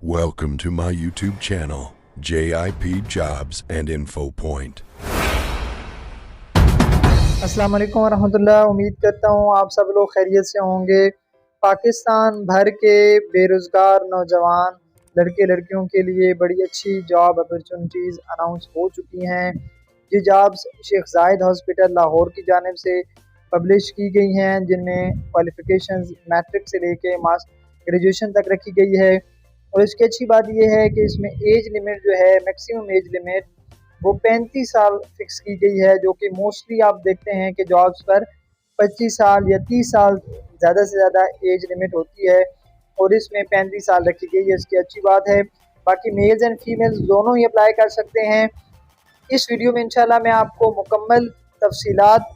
Welcome to my YouTube channel, JIP Jobs and Info Point. अस्सलाम वालेकुम वरहमतुल्लाह। उम्मीद करता हूँ आप सब लोग खैरियत से होंगे। पाकिस्तान भर के बेरोज़गार नौजवान लड़के लड़कियों के लिए बड़ी अच्छी जॉब अपॉर्चुनिटीज़ अनाउंस हो चुकी हैं। ये जॉब्स शेख ज़ायद हॉस्पिटल लाहौर की जानिब से पब्लिश की गई हैं, जिनमें क्वालिफ़िकेशंस मैट्रिक से लेके मास ग्रेजुएशन तक रखी गई है। और इसकी अच्छी बात यह है कि इसमें एज लिमिट जो है, मैक्सिमम एज लिमिट वो 35 साल फिक्स की गई है, जो कि मोस्टली आप देखते हैं कि जॉब्स पर 25 साल या 30 साल ज़्यादा से ज़्यादा एज लिमिट होती है, और इसमें 35 साल रखी गई है। इसकी अच्छी बात है। बाकी मेल्स एंड फीमेल्स दोनों ही अप्लाई कर सकते हैं। इस वीडियो में इंशाल्लाह मैं आपको मुकम्मल तफसीलात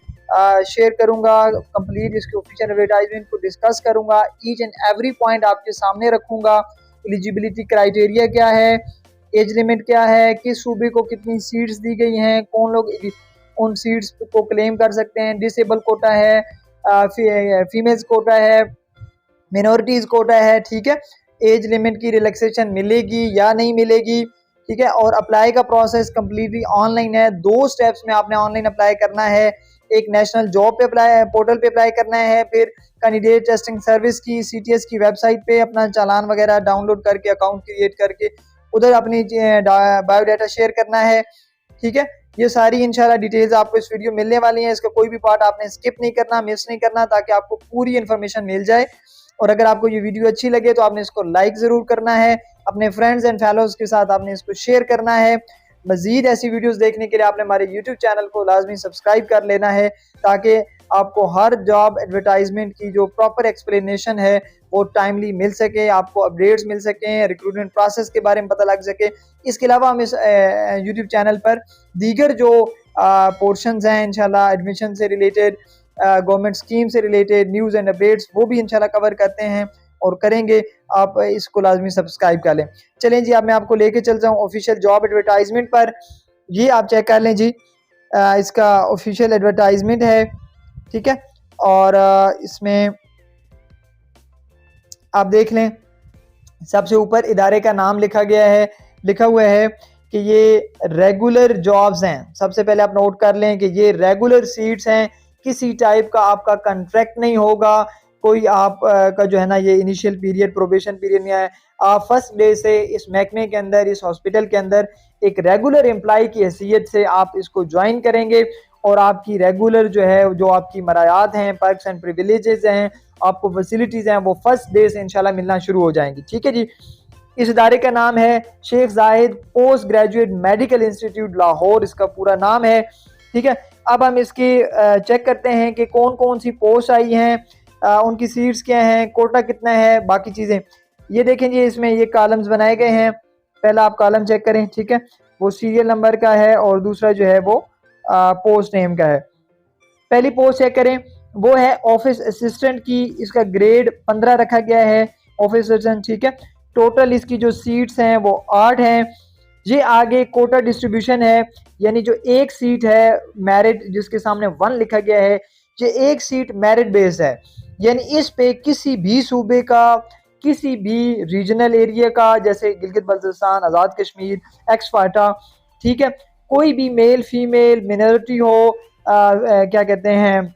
शेयर करूंगा, कंप्लीट इसके ऑफिशियल एडवर्टाइजमेंट को डिस्कस करूंगा, ईच एंड एवरी पॉइंट आपके सामने रखूंगा। एलिजिबिलिटी क्राइटेरिया क्या है, एज लिमिट क्या है, किस सूबे को कितनी सीट्स दी गई हैं, कौन लोग उन सीट्स को क्लेम कर सकते हैं, डिसेबल कोटा है, फीमेल्स कोटा है, मिनॉरिटीज़ कोटा है। ठीक है, एज लिमिट की रिलैक्सेशन मिलेगी या नहीं मिलेगी। ठीक है, और अप्लाई का प्रोसेस कम्प्लीटली ऑनलाइन है। 2 स्टेप्स में आपने ऑनलाइन अप्लाई करना है। एक नेशनल जॉब पे अप्लाई पोर्टल पे अप्लाई करना है, फिर कैंडिडेट टेस्टिंग सर्विस की CTS की वेबसाइट पे अपना चालान वगैरह डाउनलोड करके अकाउंट क्रिएट करके उधर अपनी बायोडाटा शेयर करना है। ठीक है, ये सारी इंशाल्लाह डिटेल्स आपको इस वीडियो मिलने वाली हैं। इसका कोई भी पार्ट आपने स्किप नहीं करना, मिस नहीं करना, ताकि आपको पूरी इन्फॉर्मेशन मिल जाए। और अगर आपको ये वीडियो अच्छी लगे तो आपने इसको लाइक ज़रूर करना है, अपने फ्रेंड्स एंड फैलोज़ के साथ आपने इसको शेयर करना है। मज़ीद ऐसी वीडियोस देखने के लिए आपने हमारे YouTube चैनल को लाजमी सब्सक्राइब कर लेना है, ताकि आपको हर जॉब एडवर्टाइजमेंट की जो प्रॉपर एक्सप्लेनेशन है वो टाइमली मिल सके, आपको अपडेट्स मिल सकें, रिक्रूटमेंट प्रोसेस के बारे में पता लग सके। इसके अलावा हम इस YouTube चैनल पर दीगर जो पोर्शंस हैं इंशाल्लाह एडमिशन से रिलेटेड, गवर्नमेंट स्कीम से रिलेटेड न्यूज़ एंड अपडेट्स, वो भी इंशाल्लाह कवर करते हैं और करेंगे। आप इसको लाजमी सब्सक्राइब कर लें। चलें जी, अब मैं आपको लेके चलता हूँ ऑफिशियल जॉब एडवर्टाइजमेंट पर। ये आप चेक कर लें जी, इसका ऑफिशियल एडवर्टाइजमेंट है। ठीक है, और इसमें आप देख लें, सबसे ऊपर इदारे का नाम लिखा गया है, लिखा हुआ है कि ये रेगुलर जॉब्स हैं। सबसे पहले आप नोट कर लें कि ये रेगुलर सीट्स हैं, किसी टाइप का आपका कॉन्ट्रैक्ट नहीं होगा, कोई आप का जो है ना ये इनिशियल पीरियड, प्रोबेशन पीरियड नहीं है। आप फर्स्ट डे से इस महकमे के अंदर, इस हॉस्पिटल के अंदर एक रेगुलर एम्प्लॉय की हैसियत से आप इसको ज्वाइन करेंगे, और आपकी रेगुलर जो है, जो आपकी मरायात हैं, पर्क्स एंड प्रिविलेजेस हैं, आपको फैसिलिटीज़ हैं, वो फर्स्ट डे से इंशाल्लाह मिलना शुरू हो जाएंगी। ठीक है जी, इस इदारे का नाम है शेख जायद post graduate medical institute Lahore, इसका पूरा नाम है। ठीक है, अब हम इसकी चेक करते हैं कि कौन कौन सी पोस्ट आई हैं, उनकी सीट्स क्या हैं, कोटा कितना है, बाकी चीज़ें। ये देखें जी, इसमें ये कॉलम्स बनाए गए हैं। पहला आप कॉलम चेक करें। ठीक है, वो सीरियल नंबर का है, और दूसरा जो है वो पोस्ट नेम का है। पहली पोस्ट चेक करें, वो है ऑफिस असिस्टेंट की। इसका ग्रेड 15 रखा गया है, ऑफिस असिस्टेंट। ठीक है, टोटल इसकी जो सीट्स हैं वो 8 हैं। ये आगे कोटा डिस्ट्रीब्यूशन है, यानी जो एक सीट है मेरिट जिसके सामने 1 लिखा गया है, ये एक सीट मेरिट बेस है, यानी इस पे किसी भी सूबे का, किसी भी रीजनल एरिया का, जैसे गिलगित बल्तिस्तान, आज़ाद कश्मीर, एक्स फाटा, ठीक है, कोई भी मेल फीमेल मिनॉरिटी हो, क्या कहते हैं,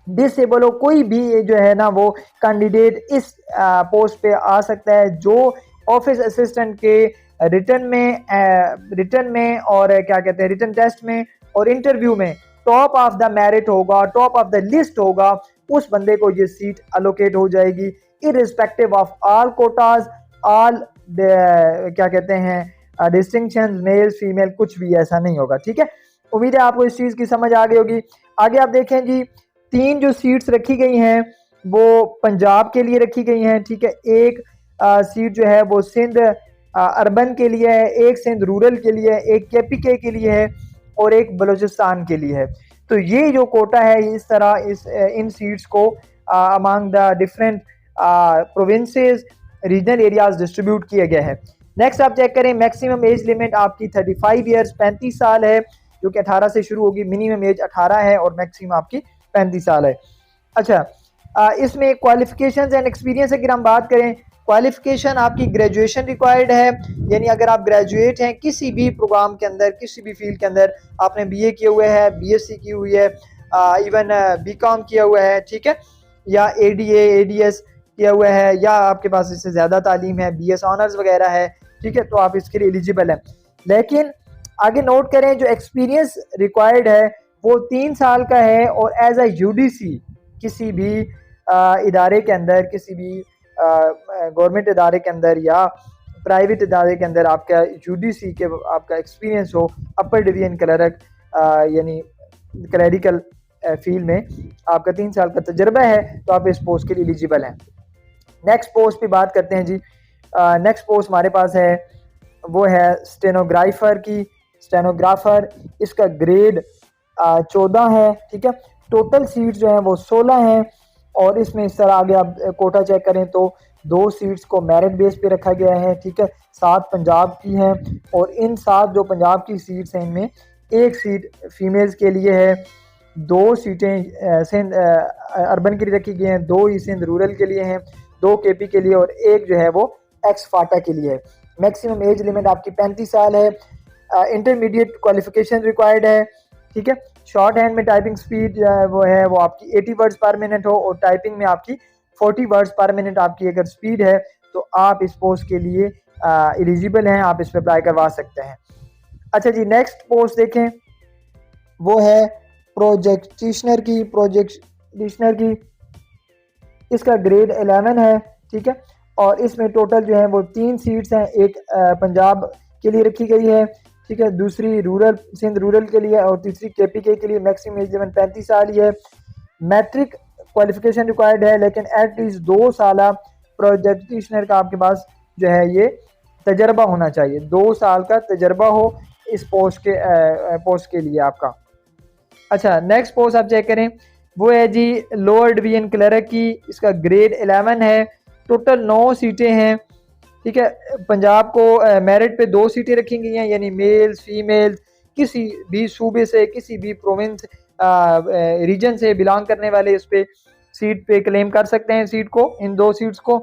डिसेबल हो, कोई भी जो है ना वो कैंडिडेट इस पोस्ट पे आ सकता है, जो ऑफिस असिस्टेंट के रिटर्न में और क्या कहते हैं, रिटर्न टेस्ट में और इंटरव्यू में टॉप ऑफ द मेरिट होगा, टॉप ऑफ द लिस्ट होगा, उस बंदे को ये सीट अलोकेट हो जाएगी, irrespective of all Kota's, all क्या कहते हैं डिस्टिंक्शन, मेल फीमेल, कुछ भी ऐसा नहीं होगा। ठीक है, उम्मीद है आपको इस चीज़ की समझ आ गई होगी। आगे आप देखें जी, 3 जो सीट्स रखी गई हैं वो पंजाब के लिए रखी गई हैं। ठीक है, एक सीट जो है वो सिंध अर्बन के लिए है, एक सिंध रूरल के लिए है, एक KPK के लिए है, और एक बलूचिस्तान के लिए है। तो ये जो कोटा है, इस तरह इन सीट्स को among the different provinces, regional areas distribute किया गया है। नेक्स्ट आप चेक करें, मैक्सिमम एज लिमिट आपकी 35 ईयर्स 35 साल है, जो कि 18 से शुरू होगी। मिनिमम एज 18 है और मैक्सिमम आपकी 35 साल है। अच्छा, इसमें क्वालिफिकेशंस एंड एक्सपीरियंस अगर हम बात करें क्वालिफिकेशन आपकी ग्रेजुएशन रिक्वायर्ड है, यानी अगर आप ग्रेजुएट हैं किसी भी प्रोग्राम के अंदर, किसी भी फील्ड के अंदर, आपने बीए किए हुए है, बीएससी की हुई है, इवन बीकॉम किया हुआ है, ठीक है, या एडीए एडीएस किया हुआ है, या आपके पास इससे ज़्यादा तालीम है, बीएस ऑनर्स वगैरह है, ठीक है, तो आप इसके लिए एलिजिबल हैं। लेकिन आगे नोट करें, जो एक्सपीरियंस रिक्वायर्ड है वो 3 साल का है, और एज अ यूडीसी किसी भी इदारे के अंदर, किसी भी गवर्नमेंट इदारे के अंदर या प्राइवेट इदारे के अंदर आपका यूडीसी के आपका एक्सपीरियंस हो, अपर डिवीजन क्लर्क यानी क्लरिकल फील्ड में आपका 3 साल का तजर्बा है, तो आप इस पोस्ट के लिए एलिजिबल हैं। नेक्स्ट पोस्ट पे बात करते हैं जी। नेक्स्ट पोस्ट हमारे पास है वो है स्टेनोग्राफर की। स्टेनोग्राफर, इसका ग्रेड 14 है, ठीक है। टोटल सीट्स जो हैं वो 16 हैं, और इसमें इस तरह आगे आप कोटा चेक करें तो 2 सीट्स को मेरिट बेस पे रखा गया है, ठीक है। 7 पंजाब की हैं, और इन 7 जो पंजाब की सीट्स हैं इनमें 1 सीट फीमेल्स के लिए है, 2 सीटें सिंध अर्बन के लिए रखी गई हैं, 2 ही सिंध रूरल के लिए हैं, 2 केपी के लिए, और 1 जो है वो एक्स फाटा के लिए है। मैक्सिमम एज लिमिट आपकी 35 साल है। इंटरमीडिएट क्वालिफिकेशन रिक्वायर्ड है, ठीक है। शॉर्ट हैंड में टाइपिंग स्पीड वो है वो आपकी 80 वर्ड्स पर मिनट हो, और टाइपिंग में आपकी 40 वर्ड्स पर मिनट आपकी अगर स्पीड है तो आप इस पोस्ट के लिए एलिजिबल हैं, आप इस पर अप्लाई करवा सकते हैं। अच्छा जी, नेक्स्ट पोस्ट देखें, वो है प्रोजेक्टिशनर की। प्रोजेक्टिशनर की इसका ग्रेड 11 है, ठीक है, और इसमें टोटल जो है वो 3 सीट्स हैं। एक पंजाब के लिए रखी गई है, ठीक है, दूसरी रूरल सिंध रूरल के लिए, और तीसरी केपीके के लिए। मैक्सिमम एज लिमिट 35 साल ही है। मैट्रिक क्वालिफिकेशन रिक्वायर्ड है, लेकिन एटलीस्ट 2 साल प्रोजेक्टिशनर का आपके पास जो है ये तजर्बा होना चाहिए, 2 साल का तजर्बा हो इस पोस्ट के लिए आपका। अच्छा, नेक्स्ट पोस्ट आप चेक करें, वो है जी लोअर डिवीजन क्लर्क की। इसका ग्रेड 11 है, टोटल 9 सीटें हैं, ठीक है। पंजाब को मेरिट पे 2 सीटें रखी गई हैं, यानी मेल्स फीमेल्स किसी भी सूबे से, किसी भी प्रोविंस रीजन से बिलोंग करने वाले इस पे सीट पे क्लेम कर सकते हैं सीट को, इन 2 सीट्स को।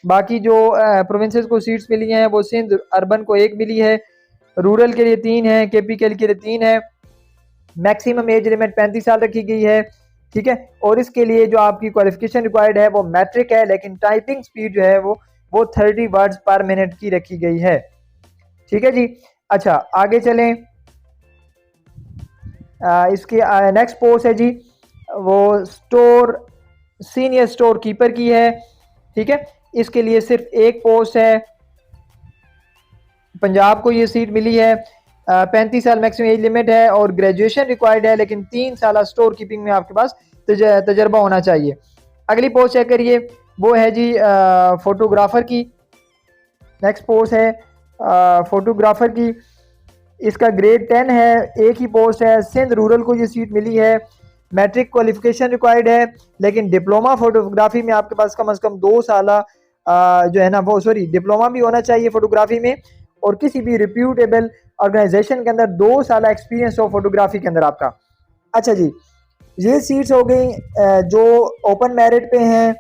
बाकी जो प्रोविंसेस को सीट्स मिली हैं वो सिंध अर्बन को 1 मिली है, रूरल के लिए 3 है, केपी के लिए 3 है। मैक्सिमम एज लिमिट 35 साल रखी गई है, ठीक है। और इसके लिए जो आपकी क्वालिफिकेशन रिक्वायर्ड है वो मैट्रिक है, लेकिन टाइपिंग स्पीड जो है वो 30 वर्ड्स पर मिनट की रखी गई है, ठीक है जी। अच्छा, आगे चलें। इसके नेक्स्ट पोस्ट है जी वो सीनियर स्टोर कीपर की है, ठीक है। इसके लिए सिर्फ 1 पोस्ट है, पंजाब को ये सीट मिली है। 35 साल मैक्सिमम एज लिमिट है, और ग्रेजुएशन रिक्वायर्ड है, लेकिन 3 साल स्टोर कीपिंग में आपके पास तजर्बा होना चाहिए। अगली पोस्ट चेक करिए, वो है जी फोटोग्राफर की। नेक्स्ट पोस्ट है फोटोग्राफर की। इसका ग्रेड 10 है, 1 ही पोस्ट है। सिंध रूरल को ये सीट मिली है। मैट्रिक क्वालिफिकेशन रिक्वायर्ड है, लेकिन डिप्लोमा फोटोग्राफी में आपके पास कम से कम 2 साल जो है ना वो डिप्लोमा भी होना चाहिए फोटोग्राफी में, और किसी भी रिप्यूटेबल ऑर्गेनाइजेशन के अंदर 2 साल एक्सपीरियंस हो फोटोग्राफी के अंदर आपका। अच्छा जी, ये सीट्स हो गई जो ओपन मेरिट पे हैं,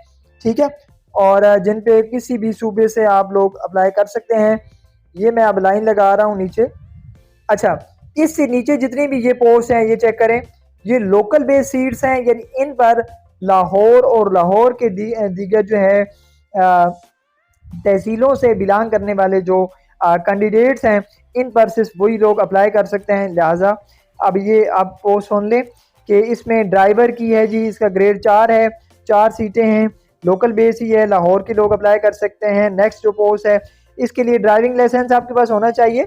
ठीक है, और जिन पे किसी भी सूबे से आप लोग अप्लाई कर सकते हैं। ये मैं अब लाइन लगा रहा हूँ नीचे। अच्छा, इससे नीचे जितनी भी ये पोस्ट हैं ये चेक करें, ये लोकल बेस्ड सीट्स हैं, यानी इन पर लाहौर और लाहौर के दीगर जो है तहसीलों से बिलोंग करने वाले जो कैंडिडेट्स हैं इन पर सिर्फ वही लोग अप्लाई कर सकते हैं। लिहाजा अब ये आप पोस्ट सुन लें कि इसमें ड्राइवर की है जी, इसका ग्रेड 4 है, 4 सीटें हैं, लोकल बेस ही है, लाहौर के लोग अप्लाई कर सकते हैं। नेक्स्ट जो पोस्ट है इसके लिए ड्राइविंग लाइसेंस आपके पास होना चाहिए,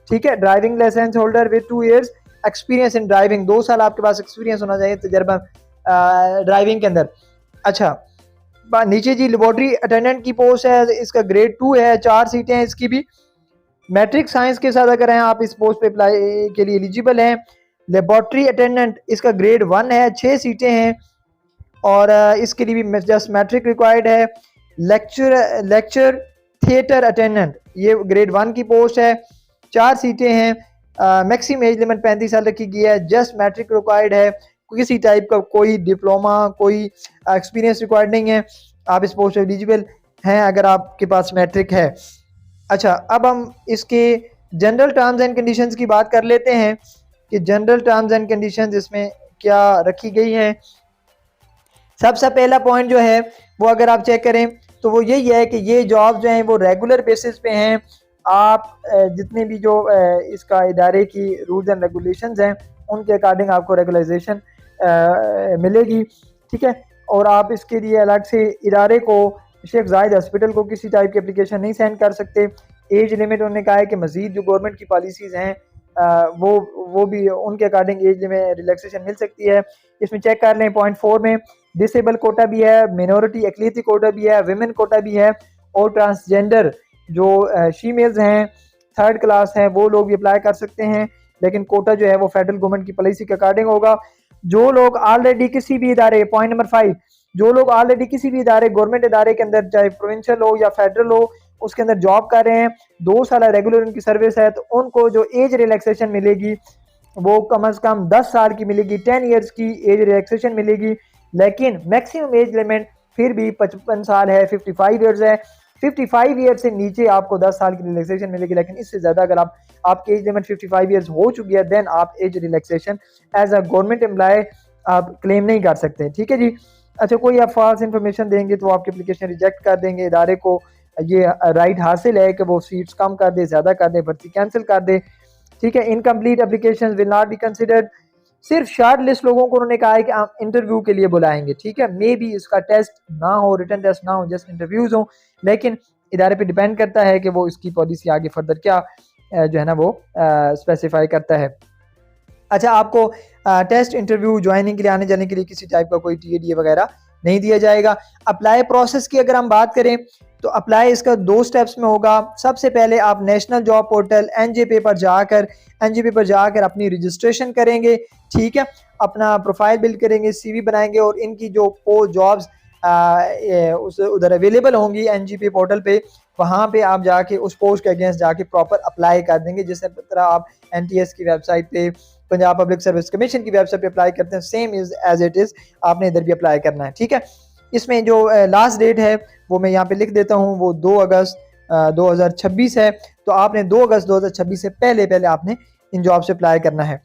ठीक है। Driving licence holder with 2 years experience in driving, 2 साल आपके पास एक्सपीरियंस होना चाहिए, तजर्बा ड्राइविंग के अंदर। अच्छा, नीचे जी लेबोरेटरी अटेंडेंट की पोस्ट है, इसका ग्रेड 2 है, 4 सीटें हैं इसकी भी। मैट्रिक साइंस के साथ अगर हैं आप इस पोस्ट पे अप्लाई के लिए एलिजिबल हैं। लेबोरेटरी अटेंडेंट इसका ग्रेड 1 है, 6 सीटें हैं, और इसके लिए भी जस्ट मैट्रिक रिक्वायर्ड है। लेक्चर थिएटर अटेंडेंट ये ग्रेड 1 की पोस्ट है, 4 सीटें हैं। मैक्सिमम एज लिमिट 35 साल रखी गई है, जस्ट मैट्रिक रिक्वायर्ड है, किसी टाइप का कोई डिप्लोमा कोई एक्सपीरियंस रिक्वायर्ड नहीं है, आप इस पोस्ट पर एलिजिबल हैं अगर आपके पास मैट्रिक है। अच्छा, अब हम इसके जनरल टर्म्स एंड कंडीशंस की बात कर लेते हैं कि जनरल टर्म्स एंड कंडीशंस इसमें क्या रखी गई हैं। सबसे पहला पॉइंट जो है वो अगर आप चेक करें तो वो यही है कि ये जॉब जो हैं वो रेगुलर बेसिस पे हैं। आप जितने भी जो इसका इदारे की रूल्स एंड रेगुलेशंस हैं उनके अकॉर्डिंग आपको रेगुलाइजेशन मिलेगी, ठीक है। और आप इसके लिए अलग से इदारे को, शेख जायद हॉस्पिटल को किसी टाइप की एप्लीकेशन नहीं सेंड कर सकते। एज लिमिट उन्होंने कहा है कि मजीद जो गवर्नमेंट की पॉलिसीज़ हैं वो भी उनके अकॉर्डिंग एज में रिलैक्सेशन मिल सकती है। इसमें चेक कर लें पॉइंट 4 में डिसेबल कोटा भी है, मिनोरिटी अकलियती कोटा भी है, विमेन कोटा भी है, और ट्रांसजेंडर जो फीमेल्स हैं, थर्ड क्लास हैं, वो लोग भी अप्लाई कर सकते हैं। लेकिन कोटा जो है वो फेडरल गवर्नमेंट की पॉलिसी के अकॉर्डिंग होगा। जो लोग ऑलरेडी किसी भी इदारे, पॉइंट नंबर 5, जो लोग ऑलरेडी किसी भी इदारे, गवर्नमेंट इदारे के अंदर, चाहे प्रोविंशियल हो या फेडरल हो, उसके अंदर जॉब कर रहे हैं, 2 साल रेगुलर उनकी सर्विस है, तो उनको जो एज रिलैक्सेशन मिलेगी वो कम से कम 10 साल की मिलेगी, 10 ईयर्स की एज रिलैक्सेशन मिलेगी। लेकिन मैक्सिमम एज लिमिट फिर भी 55 साल है, 55 ईयर्स है। 55 ईयर से नीचे आपको 10 साल की रिलैक्सेशन मिलेगी, लेकिन इससे ज़्यादा अगर आपकी एज लिमिट 55 ईयर्स हो चुकी है देन आप as relaxation as a government employee आप क्लेम नहीं कर सकते, ठीक है जी। अच्छा, कोई आप फॉल्स इन्फॉर्मेशन देंगे तो आपकी एप्लीकेशन रिजेक्ट कर देंगे। इदारे को ये राइट हासिल है कि वो सीट्स कम कर दे, ज़्यादा कर दे, भर्ती कैंसिल कर दे, ठीक है। Incomplete application will not be considered. सिर्फ शॉर्ट लिस्ट लोगों को उन्होंने कहा है कि आप इंटरव्यू के लिए बुलाएंगे, ठीक है। मे बी इसका टेस्ट ना हो, रिटन टेस्ट ना हो, जस्ट इंटरव्यूज हो, लेकिन इदारे पे डिपेंड करता है कि वो इसकी पॉलिसी आगे फर्दर क्या जो है ना वो स्पेसिफाई करता है। अच्छा, आपको टेस्ट इंटरव्यू ज्वाइनिंग के लिए, आने जाने के लिए किसी टाइप का कोई टीएडीए वगैरह नहीं दिया जाएगा। अप्लाई प्रोसेस की अगर हम बात करें तो अप्लाई इसका 2 स्टेप्स में होगा। सबसे पहले आप नेशनल जॉब पोर्टल एनजेपी पर जाकर अपनी रजिस्ट्रेशन करेंगे, ठीक है। अपना प्रोफाइल बिल्ड करेंगे, सीवी बनाएंगे, और इनकी जो जॉब्स उस उधर अवेलेबल होंगी एनजीपी पोर्टल पे, वहाँ पे आप जाके उस पोस्ट के अगेंस्ट जाके प्रॉपर अप्लाई कर देंगे। जिस तरह आप एनटीएस की वेबसाइट पे, पंजाब पब्लिक सर्विस कमीशन की वेबसाइट पे अप्लाई करते हैं, same is as it is आपने इधर भी अप्लाई करना है, ठीक है। इसमें जो लास्ट डेट है वो मैं यहाँ पे लिख देता हूँ, वो 2 अगस्त 2026 है। तो आपने 2 अगस्त 2026 से पहले पहले आपने इन जॉब से अप्लाई करना है।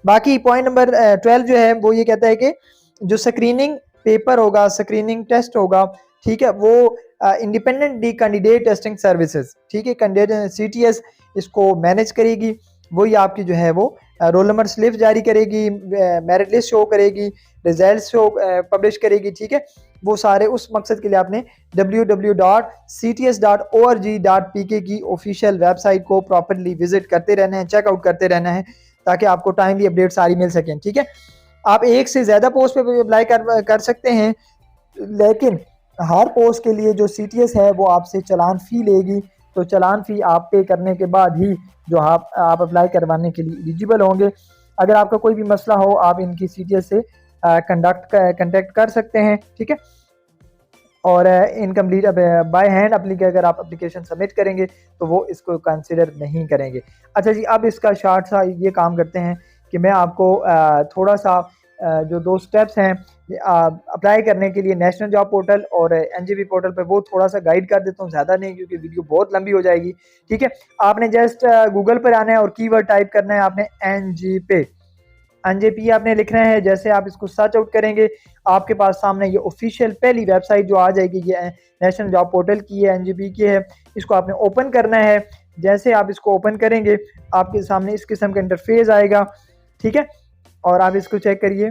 बाकी पॉइंट नंबर 12 जो है वो ये कहता है कि जो स्क्रीनिंग पेपर होगा, स्क्रीनिंग टेस्ट होगा, ठीक है, वो इंडिपेंडेंट कैंडिडेट टेस्टिंग सर्विसेज, ठीक है, कैंडिडेट सीटीएस इसको मैनेज करेगी। वही आपकी जो है वो रोल नंबर स्लिप जारी करेगी, मेरिट लिस्ट शो करेगी, रिजल्ट शो पब्लिश करेगी, ठीक है। वो सारे उस मकसद के लिए आपने www.cts.org.pk की ऑफिशियल वेबसाइट को प्रॉपरली विजिट करते रहना है, चेकआउट करते रहना है, ताकि आपको टाइमली अपडेट सारी मिल सकें, ठीक है। आप एक से ज़्यादा पोस्ट पे अप्लाई कर सकते हैं, लेकिन हर पोस्ट के लिए जो सीटीएस है वो आपसे चालान फ़ी लेगी। तो चालान फ़ी आप पे करने के बाद ही जो आप अप्लाई करवाने के लिए एलिजिबल होंगे। अगर आपका कोई भी मसला हो आप इनकी सीटीएस से कंटेक्ट कर सकते हैं, ठीक है। और इनकम्प्लीट बाय हैंड अगर आप एप्लीकेशन सबमिट करेंगे तो वो इसको कंसिडर नहीं करेंगे। अच्छा जी, अब इसका शॉर्ट सा ये काम करते हैं कि मैं आपको थोड़ा सा जो 2 स्टेप्स हैं अप्लाई करने के लिए नेशनल जॉब पोर्टल और एनजीपी पोर्टल पे, वो थोड़ा सा गाइड कर देता हूँ, ज़्यादा नहीं क्योंकि वीडियो बहुत लंबी हो जाएगी, ठीक है। आपने जस्ट गूगल पर आना है और कीवर्ड टाइप करना है आपने एनजेपी आपने लिखना है। जैसे आप इसको सर्च आउट करेंगे आपके पास सामने ये ऑफिशियल पहली वेबसाइट जो आ जाएगी, ये नेशनल जॉब पोर्टल की है, एनजेपी की है। इसको आपने ओपन करना है। जैसे आप इसको ओपन करेंगे आपके सामने इस किस्म का इंटरफेस आएगा, ठीक है। और आप इसको चेक करिए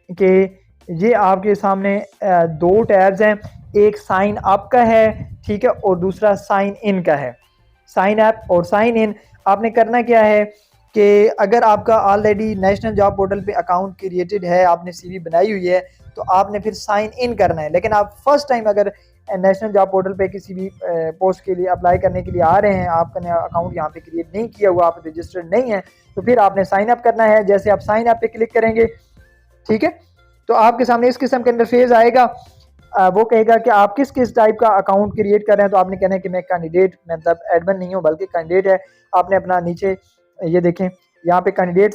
कि ये आपके सामने 2 टैब्स हैं, एक साइन अप का है, ठीक है, और दूसरा साइन इन का है। साइन अप और साइन इन आपने करना क्या है कि अगर आपका ऑलरेडी नेशनल जॉब पोर्टल पे अकाउंट क्रिएटेड है, आपने सीवी बनाई हुई है, तो आपने फिर साइन इन करना है। लेकिन आप फर्स्ट टाइम अगर नेशनल जॉब पोर्टल पे किसी भी पोस्ट के लिए अप्लाई करने के लिए आ रहे हैं, आपका अकाउंट यहाँ पे क्रिएट नहीं किया हुआ, आप रजिस्टर्ड नहीं है, तो फिर आपने साइन अप करना है। जैसे आप साइन अप पे क्लिक करेंगे, ठीक है, तो आपके सामने इस किस्म का इंटरफेस आएगा। वो कहेगा कि आप किस किस टाइप का अकाउंट क्रिएट कर रहे हैं। तो आपने कहना है कि मैं कैंडिडेट, मतलब एडमिन नहीं हूँ बल्कि कैंडिडेट है। आपने अपना नीचे ये देखें यहाँ पे कैंडिडेट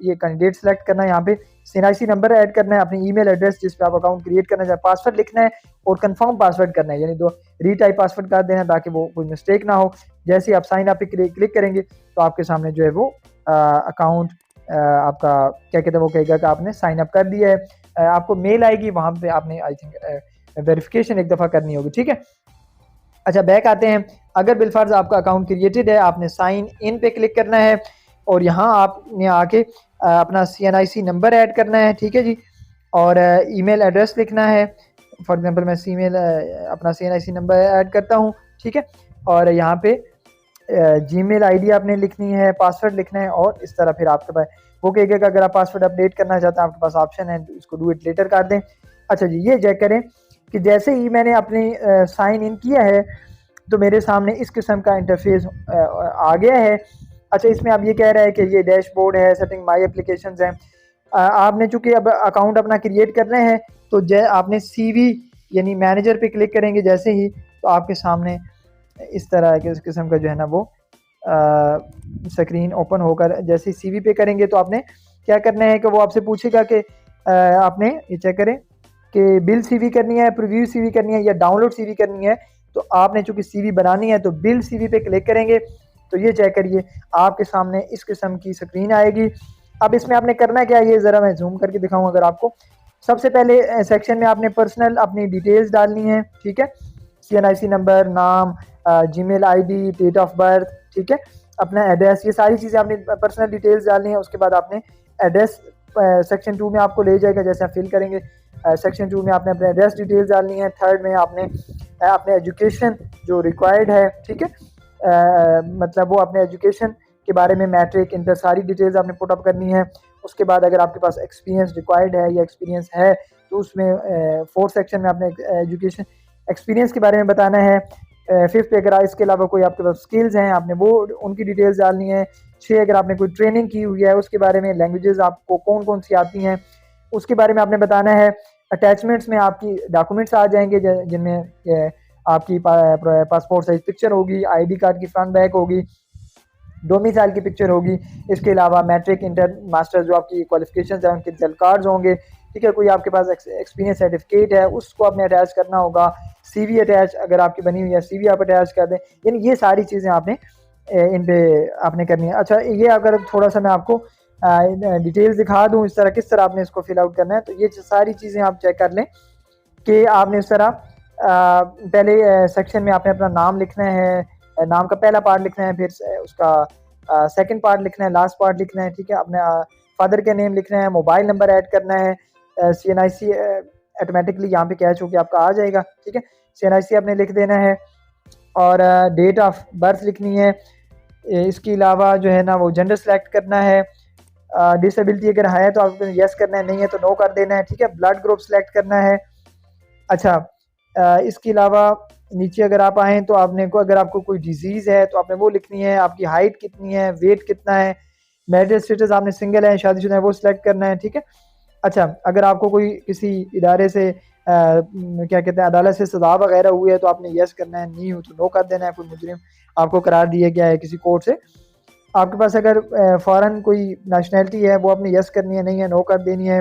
ये कैंडिडेट सेलेक्ट करना है, यहाँ पे CNIC नंबर ऐड करना है, अपनी ईमेल एड्रेस जिस पे आप अकाउंट क्रिएट करना चाहे, पासवर्ड लिखना है और कंफर्म पासवर्ड करना है, यानी दो रीटाइप पासवर्ड कर देना ताकि वो कोई मिस्टेक ना हो। जैसे ही आप साइन अप पे क्लिक करेंगे तो आपके सामने जो है वो अकाउंट आपका क्या कहते हैं वो कहेगा कि आपने साइन अप कर दिया है। आपको मेल आएगी, वहाँ पे आपने आई थिंक वेरिफिकेशन एक दफ़ा करनी होगी, ठीक है। अच्छा, बैक आते हैं। अगर बिलफर्ज आपका अकाउंट क्रिएटेड है, आपने साइन इन पे क्लिक करना है और यहाँ आपने आके अपना CNIC नंबर ऐड करना है, ठीक है जी, और ईमेल एड्रेस लिखना है। फॉर एग्जांपल मैं अपना CNIC नंबर ऐड करता हूँ, ठीक है, और यहाँ पे जीमेल आईडी आपने लिखनी है, पासवर्ड लिखना है और इस तरह फिर आपके पास वो कहेगा कि अगर आप पासवर्ड अपडेट करना चाहते हैं आपके पास ऑप्शन है, इसको डू इट लेटर कर दें। अच्छा जी, ये चेक करें कि जैसे ही मैंने अपनी साइन इन किया है तो मेरे सामने इस किस्म का इंटरफेस आ गया है। अच्छा, इसमें अब ये कह रहा है कि ये डैशबोर्ड है, सेटिंग माई एप्लीकेशंस हैं। आपने चूंकि अब अकाउंट अपना क्रिएट करना है तो आपने CV यानी मैनेजर पे क्लिक करेंगे जैसे ही, तो आपके सामने इस तरह के इस किस्म का जो है ना वो स्क्रीन ओपन होकर जैसे ही CV पे करेंगे तो आपने क्या करना है कि वो आपसे पूछेगा कि आपने ये चेक करें कि बिल CV करनी है, प्रीव्यू CV करनी है या डाउनलोड CV करनी है। तो आपने चूंकि CV बनानी है तो बिल CV पे क्लिक करेंगे तो ये चेक करिए आपके सामने इस किस्म की स्क्रीन आएगी। अब इसमें आपने करना क्या है, ये ज़रा मैं जूम करके दिखाऊं अगर आपको। सबसे पहले सेक्शन में आपने पर्सनल अपनी डिटेल्स डालनी है, ठीक है, CNIC नंबर, नाम, Gmail ID, date of birth, ठीक है, अपना एड्रेस, ये सारी चीज़ें आपने पर्सनल डिटेल्स डालनी है। उसके बाद आपने एड्रेस सेक्शन 2 में आपको ले जाएगा, जैसे आप फिल करेंगे सेक्शन 2 में आपने अपने एड्रेस डिटेल्स डालनी है। थर्ड में आपने अपने एजुकेशन जो रिक्वायर्ड है, ठीक है, मतलब वो अपने एजुकेशन के बारे में मैट्रिक इंटर सारी डिटेल्स आपने पुट अप करनी है। उसके बाद अगर आपके पास एक्सपीरियंस रिक्वायर्ड है या एक्सपीरियंस है तो उसमें फोर्थ सेक्शन में आपने एजुकेशन एक्सपीरियंस के बारे में बताना है। फिफ्थ पे अगर इसके अलावा कोई आपके पास स्किल्स हैं आपने वो उनकी डिटेल्स डालनी है। 6 अगर आपने कोई ट्रेनिंग की हुई है उसके बारे में, लैंग्वेजेस आपको कौन कौन सी आती हैं उसके बारे में आपने बताना है। अटैचमेंट्स में आपकी डॉक्यूमेंट्स आ जाएंगे जिनमें आपकी पासपोर्ट साइज पिक्चर होगी, ID कार्ड की फ्रंट बैक होगी, डोमिसाइल की पिक्चर होगी। इसके अलावा मैट्रिक इंटर मास्टर्स जो आपकी क्वालिफिकेशंस हैं उनके रिजल्ट कार्ड्स होंगे, ठीक है। कोई आपके पास एक्सपीरियंस सर्टिफिकेट है उसको आपने अटैच करना होगा। CV अटैच अगर आपकी बनी हुई है CV आप अटैच कर दें। यानी ये सारी चीज़ें आपने इन पे आपने करनी है। अच्छा, ये अगर थोड़ा सा मैं आपको डिटेल्स दिखा दूँ इस तरह किस तरह आपने इसको फिल आउट करना है, तो ये सारी चीज़ें आप चेक कर लें कि आपने इस तरह पहले सेक्शन में आपने अपना नाम लिखना है, नाम का पहला पार्ट लिखना है, फिर उसका सेकंड पार्ट लिखना है, लास्ट पार्ट लिखना है, ठीक है। अपने फादर का नेम लिखना है, मोबाइल नंबर ऐड करना है, CNIC ऑटोमेटिकली यहाँ पे कैच होकर आपका आ जाएगा, ठीक है। CNIC आपने लिख देना है और डेट ऑफ बर्थ लिखनी है। इसके अलावा जो है ना वो जेंडर सेलेक्ट करना है। डिसेबिलिटी अगर है तो आपको यस करना है, नहीं है तो नो कर देना है, ठीक है। ब्लड ग्रुप सेलेक्ट करना है। अच्छा, इसके अलावा नीचे अगर आप आएँ तो आपने को अगर आपको कोई डिजीज़ है तो आपने वो लिखनी है। आपकी हाइट कितनी है, वेट कितना है, मैरिटल स्टेटस आपने सिंगल है शादीशुदा है वो सिलेक्ट करना है, ठीक है। अच्छा, अगर आपको कोई किसी इदारे से क्या कहते हैं अदालत से सज़ा वगैरह हुई है तो आपने यस करना है, नहीं हो तो नो कर देना है। कोई मुजरिम आपको करार दिया गया है किसी कोर्ट से, आपके पास अगर फ़ॉरेन कोई नेशनैलिटी है वो आपने यस करनी है, नहीं है नो कर देनी है,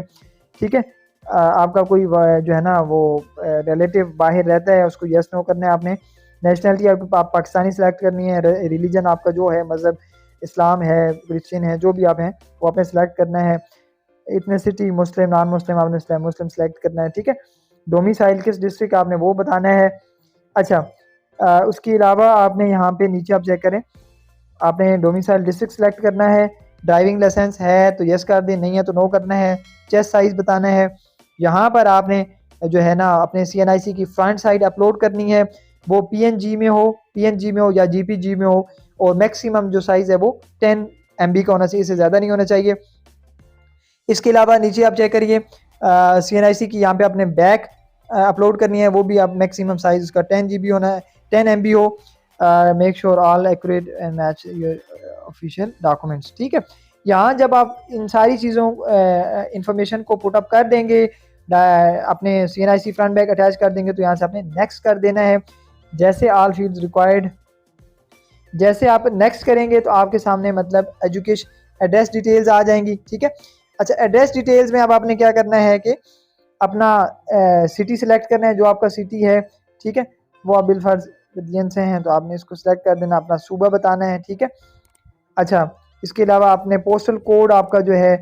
ठीक है। आपका कोई जो है ना वो रिलेटिव बाहर रहता है उसको यस नो करना है आपने। नेशनैलिटी आप पाकिस्तानी सेलेक्ट करनी है। रिलीजन आपका जो है मज़हब इस्लाम है, क्रिश्चियन है, जो भी आप हैं वो आपने सेलेक्ट करना है। इथनिसिटी मुस्लिम, नॉन मुस्लिम आपने मुस्लिम सेलेक्ट करना है, ठीक है। डोमिसाइल किस डिस्ट्रिक्ट आपने वो बताना है। अच्छा, उसके अलावा आपने यहाँ पे नीचे आप चेक करें, आपने डोमिसाइल डिस्ट्रिक्ट सेलेक्ट करना है। ड्राइविंग लाइसेंस है तो यस कर दें, नहीं है तो नो करना है। चेस्ट साइज़ बताना है। यहाँ पर आपने जो है ना अपने CNIC की फ्रंट साइड अपलोड करनी है, वो PNG में हो या JPG में हो, और मैक्सिमम जो साइज़ है वो 10 MB का होना चाहिए, इससे ज़्यादा नहीं होना चाहिए। इसके अलावा नीचे आप चेक करिए CNIC की यहाँ पे आपने बैक अपलोड करनी है, वो भी आप मैक्सिमम साइज़ उसका 10 GB होना है, 10 MB हो। Make sure all accurate and match your official documents, ठीक है। यहाँ जब आप इन सारी चीज़ों इंफॉर्मेशन को पुट अप कर देंगे, अपने CNIC फ्रंट बैक अटैच कर देंगे, तो यहाँ से आपने नेक्स्ट कर देना है। जैसे ऑल फील्ड्स रिक्वायर्ड, जैसे आप नेक्स्ट करेंगे तो आपके सामने मतलब एड्रेस डिटेल्स आ जाएंगी, ठीक है। अच्छा, एड्रेस डिटेल्स में अब आपने क्या करना है कि अपना सिटी सिलेक्ट करना है, जो आपका सिटी है, ठीक है, वो आप बिलफर्ज बदियन से हैं तो आपने इसको सिलेक्ट कर देना, अपना सूबा बताना है, ठीक है। अच्छा, इसके अलावा आपने पोस्टल कोड आपका जो है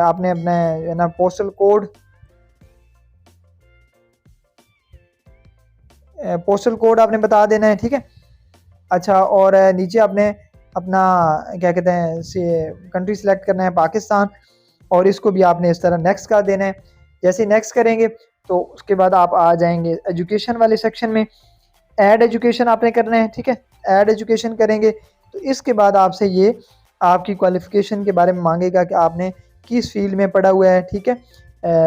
आपने अपना है ना पोस्टल कोड आपने बता देना है, ठीक है। अच्छा, और नीचे आपने अपना क्या कहते हैं से कंट्री सेलेक्ट करना है पाकिस्तान, और इसको भी आपने इस तरह नेक्स्ट कर देना है। जैसे नेक्स्ट करेंगे तो उसके बाद आप आ जाएंगे एजुकेशन वाले सेक्शन में, ऐड एजुकेशन आपने करना है, ठीक है। ऐड एजुकेशन करेंगे तो इसके बाद आपसे ये आपकी क्वालिफ़िकेशन के बारे में मांगेगा कि आपने किस फील्ड में पढ़ा हुआ है, ठीक है।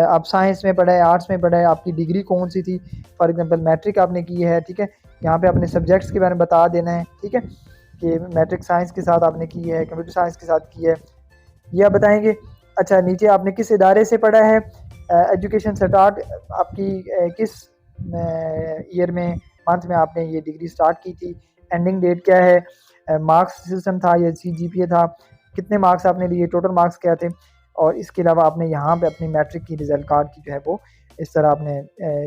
आप साइंस में पढ़ा है, आर्ट्स में पढ़ा है, आपकी डिग्री कौन सी थी, फॉर एग्जांपल मैट्रिक आपने की है, ठीक है। यहाँ पे अपने सब्जेक्ट्स के बारे में बता देना है, ठीक है, कि मैट्रिक साइंस के साथ आपने की है, कंप्यूटर साइंस के साथ की है, यह बताएंगे। अच्छा, नीचे आपने किस इदारे से पढ़ा है, एजुकेशन स्टार्ट आपकी किस ईयर में, मंथ में आपने ये डिग्री स्टार्ट की थी, एंडिंग डेट क्या है, मार्क्स सिस्टम था या CGPA था, कितने मार्क्स आपने लिए, टोटल मार्क्स क्या थे, और इसके अलावा आपने यहाँ पे अपनी मैट्रिक की रिजल्ट कार्ड की जो है वो इस तरह आपने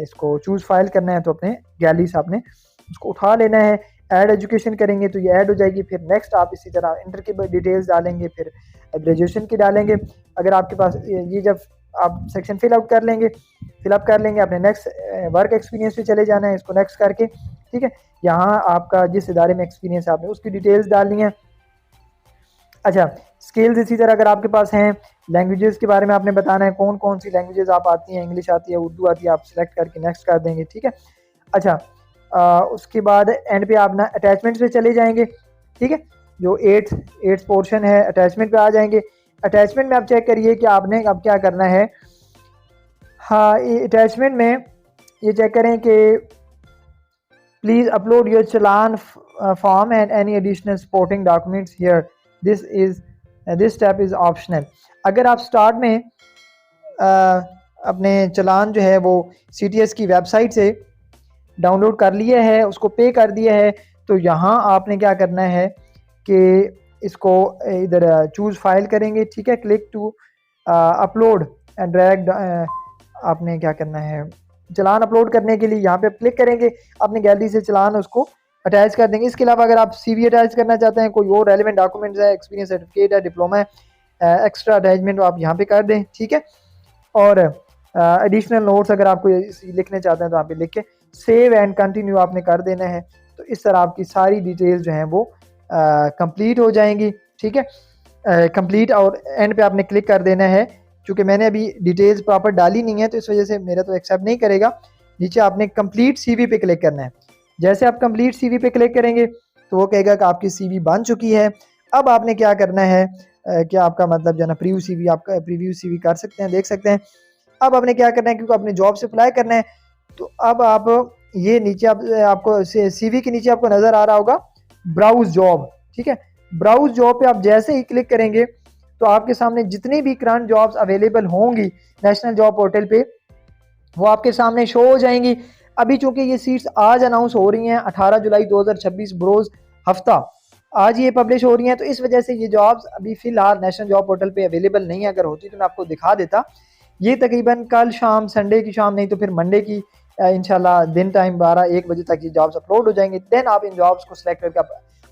इसको चूज़ फाइल करना है, तो अपने गैलरी से आपने उसको उठा लेना है। ऐड एजुकेशन करेंगे तो ये ऐड हो जाएगी। फिर नेक्स्ट आप इसी तरह इंटर की डिटेल्स डालेंगे, फिर ग्रेजुएशन की डालेंगे। अगर आपके पास ये जब आप सेक्शन फिलअप कर लेंगे अपने नेक्स्ट वर्क एक्सपीरियंस पे चले जाना है, इसको नेक्स्ट करके, ठीक है। यहाँ आपका जिस इदारे में एक्सपीरियंस है आपने उसकी डिटेल्स डालनी है। अच्छा, स्किल्स इसी तरह अगर आपके पास हैं, लैंग्वेजेस के बारे में आपने बताना है, कौन कौन सी लैंग्वेजेस आप आती हैं, इंग्लिश आती है, उर्दू आती है, आप सिलेक्ट करके नेक्स्ट कर देंगे, ठीक है। अच्छा, उसके बाद एंड पे आप ना अटैचमेंट पे चले जाएंगे, ठीक है। जो एट्थ पोर्शन है अटैचमेंट पे आ जाएंगे। अटैचमेंट में आप चेक करिए कि आपने अब क्या करना है। हाँ, अटैचमेंट में ये चेक करें कि please upload your challan form and any additional supporting documents here, this step is optional. अगर आप स्टार्ट में अपने चलान जो है वो CTS की वेबसाइट से डाउनलोड कर लिया है, उसको पे कर दिया है, तो यहाँ आपने क्या करना है कि इसको इधर चूज़ फाइल करेंगे, ठीक है। Click to upload and drag, आपने क्या करना है चलान अपलोड करने के लिए यहाँ पे क्लिक करेंगे, अपनी गैलरी से चलान उसको अटैच कर देंगे। इसके अलावा अगर आप CV अटैच करना चाहते हैं, कोई और रेलिवेंट डॉक्यूमेंट्स है, एक्सपीरियंस सर्टिफिकेट है, डिप्लोमा है, एक्स्ट्रा अटैचमेंट आप यहाँ पे कर दें, ठीक है। और एडिशनल नोट्स अगर आपको लिखने चाहते हैं तो आप लिख के सेव एंड कंटिन्यू आपने कर देना है। तो इस तरह आपकी सारी डिटेल्स जो हैं वो कंप्लीट हो जाएंगी, ठीक है। कंप्लीट और एंड पे आपने क्लिक कर देना है। चूँकि मैंने अभी डिटेल्स प्रॉपर डाली नहीं है तो इस वजह से मेरा तो एक्सेप्ट नहीं करेगा। नीचे आपने कंप्लीट CV पे क्लिक करना है। जैसे आप कंप्लीट CV पे क्लिक करेंगे तो वो कहेगा कि आपकी CV बन चुकी है। अब आपने क्या करना है कि आपका मतलब जो है ना प्रीव्यू CV कर सकते हैं, देख सकते हैं। अब आपने क्या करना है, क्योंकि अपने जॉब से अप्लाई करना है, तो अब आप ये नीचे आपको CV के नीचे आपको नज़र आ रहा होगा ब्राउज जॉब, ठीक है। ब्राउज जॉब पे आप जैसे ही क्लिक करेंगे तो आपके सामने जितनी भी करंट जॉब्स अवेलेबल होंगी नेशनल जॉब पोर्टल पे वो आपके सामने शो हो जाएंगी। अभी चूंकि ये सीट्स आज अनाउंस हो रही हैं 18 जुलाई 2026 बरोज हफ्ता, आज ये पब्लिश हो रही हैं, तो इस वजह से ये जॉब्स अभी फ़िलहाल नेशनल जॉब पोर्टल पे अवेलेबल नहीं है। अगर होती तो मैं आपको दिखा देता। ये तकरीबन कल शाम, संडे की शाम, नहीं तो फिर मंडे की इंशाल्लाह दिन टाइम 12-1 बजे तक ये जॉब्स अपलोड हो जाएंगे। देन आप इन जॉब्स को सिलेक्ट करके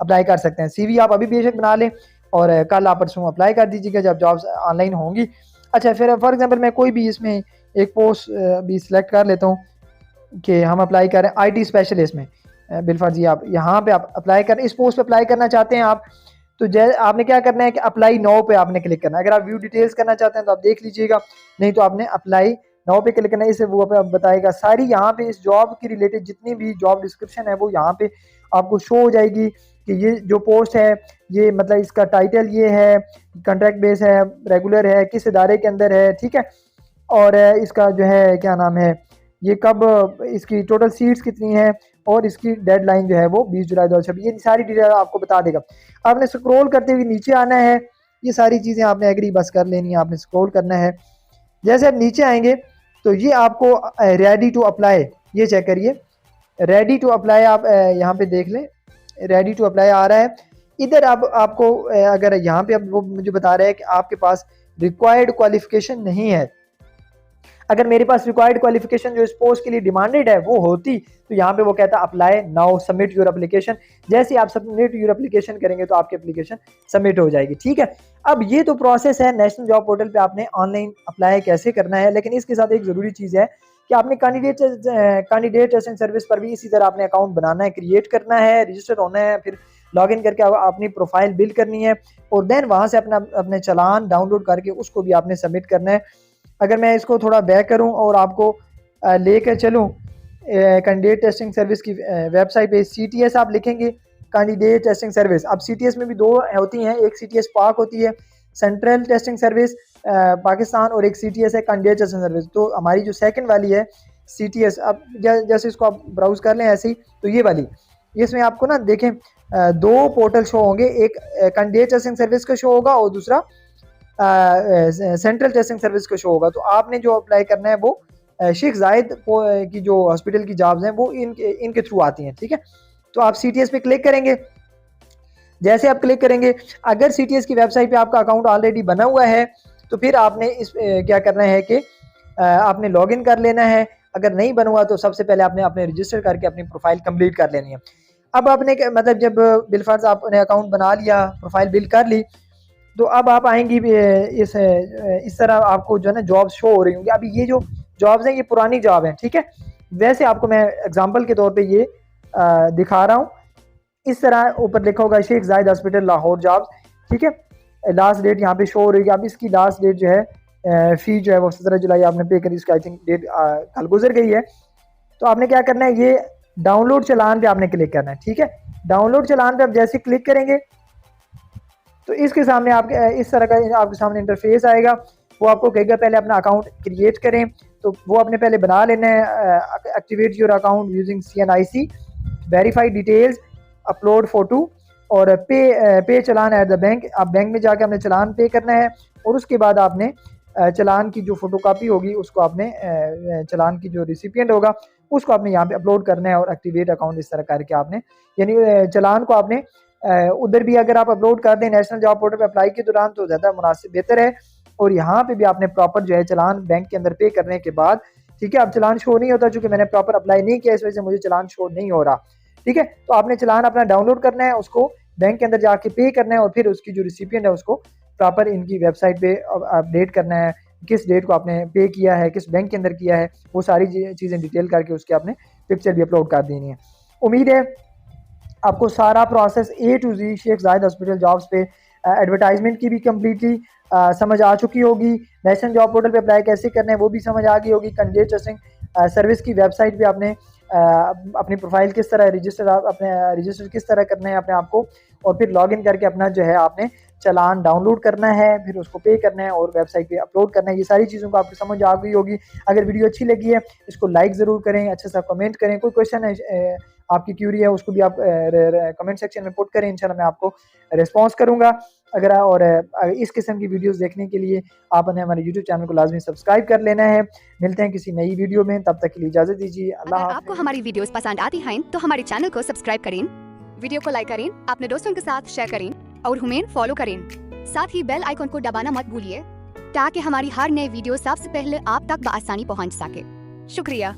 अप्लाई कर सकते हैं। CV आप अभी बेशक बना लें और कल आप परसों अप्लाई कर दीजिएगा जब जॉब्स ऑनलाइन होंगी। अच्छा, फिर फॉर एग्जांपल मैं कोई भी इसमें एक पोस्ट भी सिलेक्ट कर लेता हूँ कि हम अप्लाई करें IT स्पेशलिस्ट में। बिलफर्ज जी आप यहाँ पे आप अप्लाई करें, इस पोस्ट पे अप्लाई करना चाहते हैं आप, तो आपने क्या करना है कि अप्लाई नाउ पे आपने क्लिक करना है। अगर आप व्यू डिटेल्स करना चाहते हैं तो आप देख लीजिएगा, नहीं तो आपने अप्लाई नाउ पे क्लिक करना है। इससे वो बताएगा सारी यहाँ पे इस जॉब की रिलेटेड जितनी भी जॉब डिस्क्रिप्शन है वो यहाँ पे आपको शो हो जाएगी कि ये जो पोस्ट है ये मतलब इसका टाइटल ये है, कॉन्ट्रैक्ट बेस है, रेगुलर है, किस इदारे के अंदर है, ठीक है। और इसका जो है क्या नाम है, ये कब, इसकी टोटल सीट्स कितनी है, और इसकी डेडलाइन जो है वो 20 जुलाई 2026, ये सारी डिटेल आपको बता देगा। आपने स्क्रॉल करते हुए नीचे आना है, ये सारी चीज़ें आपने एग्री बस कर लेनी है, आपने स्क्रॉल करना है। जैसे आप नीचे आएंगे तो ये आपको रेडी टू अप्लाई, ये चेक करिए रेडी टू अप्लाई, आप यहाँ पे देख लें रेडी टू अप्लाई आ रहा है। इधर अब आपको अगर यहाँ पे अब वो मुझे बता रहा है कि आपके पास रिक्वायर्ड क्वालिफिकेशन नहीं है, अगर मेरे पास रिक्वायर्ड क्वालिफिकेशन जो इस पोस्ट के लिए डिमांडेड है वो होती तो यहाँ पे वो कहता apply now submit your application. जैसे आप सबमिट योर एप्लीकेशन करेंगे तो आपकी एप्लीकेशन सबमिट हो जाएगी। ठीक है, अब ये तो प्रोसेस है नेशनल जॉब पोर्टल पे आपने ऑनलाइन अप्लाई कैसे करना है, लेकिन इसके साथ एक ज़रूरी चीज़ है कि आपने कैंडिडेट टेस्टिंग सर्विस पर भी इसी तरह आपने अकाउंट बनाना है, क्रिएट करना है, रजिस्टर होना है, फिर लॉगिन करके अपनी प्रोफाइल बिल्ड करनी है और देन वहाँ से अपने चालान डाउनलोड करके उसको भी आपने सबमिट करना है। अगर मैं इसको थोड़ा बैक करूं और आपको लेकर चलूं कैंडिडेट टेस्टिंग सर्विस की वेबसाइट पे, CTS आप लिखेंगे कैंडिडेट टेस्टिंग सर्विस। अब CTS में भी दो होती हैं, एक CTS पाक होती है सेंट्रल टेस्टिंग सर्विस पाकिस्तान, और एक CTS है कैंडिडेट टेस्टिंग सर्विस। तो हमारी जो सेकंड वाली है CTS, अब जैसे इसको आप ब्राउज कर लें ऐसे ही, तो ये वाली, इसमें आपको ना देखें दो पोर्टल शो होंगे, एक कैंडिडेट टेस्टिंग सर्विस का शो होगा और दूसरा सेंट्रल टेस्टिंग सर्विस का शो होगा। तो आपने जो अप्लाई करना है वो शेख जायद की जो हॉस्पिटल की जॉब्स हैं वो इनके थ्रू आती हैं। ठीक है, तो आप CTS पे क्लिक करेंगे। जैसे आप क्लिक करेंगे, अगर CTS की वेबसाइट पे आपका अकाउंट ऑलरेडी बना हुआ है तो फिर आपने क्या करना है कि आपने लॉगिन कर लेना है। अगर नहीं बना हुआ तो सबसे पहले आपने अपने रजिस्टर करके अपनी प्रोफाइल कंप्लीट कर लेनी है। अब आपने मतलब जब बिलफर्ज आपने अकाउंट बना लिया, प्रोफाइल बिल्ड कर ली, तो अब आप आएंगी इस तरह आपको जो है ना जॉब शो हो रही होंगी। अभी ये जो जॉब्स हैं ये पुरानी जॉब हैं। ठीक है, वैसे आपको मैं एग्जांपल के तौर पे ये दिखा रहा हूँ। इस तरह ऊपर लिखा होगा शेख जायद हॉस्पिटल लाहौर जॉब्स। ठीक है, लास्ट डेट यहाँ पे शो हो रही है। अब इसकी लास्ट डेट जो है फी जो है वो 17 जुलाई आपने पे करी, इसकी आई थिंक डेट कल गुजर गई है। तो आपने क्या करना है, ये डाउनलोड चालान पे आपने क्लिक करना है। ठीक है, डाउनलोड चालान पे आप जैसे क्लिक करेंगे तो इसके सामने आपके इस तरह का आपके सामने इंटरफेस आएगा। वो आपको कहेगा पहले अपना अकाउंट क्रिएट करें, तो वो आपने पहले बना लेना है। Activate your account using CNIC, verify details, upload photo और पे चलान एट द बैंक। आप बैंक में जाके आपने चलान पे करना है और उसके बाद आपने चलान की जो फोटोकॉपी होगी उसको आपने चलान की जो रिसिपिएंट होगा उसको आपने यहाँ पे अपलोड करना है और एक्टिवेट अकाउंट इस तरह करके आपने, यानी चलान को आपने उधर भी अगर आप अपलोड कर दें नेशनल जॉब पोर्टल पे अप्लाई के दौरान तो ज़्यादा मुनासिब बेहतर है। और यहाँ पे भी आपने प्रॉपर जो है चलान बैंक के अंदर पे करने के बाद, ठीक है, अब चलान शो नहीं होता चूंकि मैंने प्रॉपर अप्लाई नहीं किया, इस वजह से मुझे चलान शो नहीं हो रहा। ठीक है, तो आपने चलान अपना डाउनलोड करना है, उसको बैंक के अंदर जाके पे करना है और फिर उसकी जो रिसिपिएंट है उसको प्रॉपर इनकी वेबसाइट पे अपडेट करना है, किस डेट को आपने पे किया है, किस बैंक के अंदर किया है, वो सारी चीज़ें डिटेल करके उसके आपने पिक्चर भी अपलोड कर देनी है। उम्मीद है आपको सारा process A to Z Sheikh Zayed hospital jobs पे एडवर्टाइजमेंट की भी कम्प्लीटली समझ आ चुकी होगी। नेशनल जॉब पोर्टल पे अप्लाई कैसे करना है वो भी समझ आ गई होगी। कैंडिडेट टेस्टिंग सर्विस की वेबसाइट पे आपने अपनी प्रोफाइल किस तरह रजिस्टर किस तरह करना है अपने आप को, और फिर लॉगिन करके अपना जो है आपने चलान डाउनलोड करना है, फिर उसको पे करना है और वेबसाइट पे अपलोड करना है। ये सारी चीज़ों को आपको समझ आ गई होगी। अगर वीडियो अच्छी लगी है इसको लाइक ज़रूर करें, अच्छा सा कमेंट करें, कोई क्वेश्चन है आपकी क्यूरी है उसको भी आप कमेंट सेक्शन में पुट करें, इंशाल्लाह मैं आपको रिस्पॉन्स करूँगा। और इस किस्म की वीडियोस देखने के लिए आपने हमारे यूट्यूब चैनल को लाजमी सब्सक्राइब कर लेना है। मिलते हैं किसी नई वीडियो में, तब तक के लिए इजाज़त दीजिए। अल्लाह हाफ़िज़। आपको हमारी वीडियोस पसंद आती हैं तो हमारे चैनल को सब्सक्राइब करें, वीडियो को लाइक करें, अपने दोस्तों के साथ शेयर करें और हमें फॉलो करें। साथ ही बेल आइकन को दबाना मत भूलिए ताकि हमारी हर नई वीडियो सबसे पहले आप तक बआसानी पहुंच सके। शुक्रिया।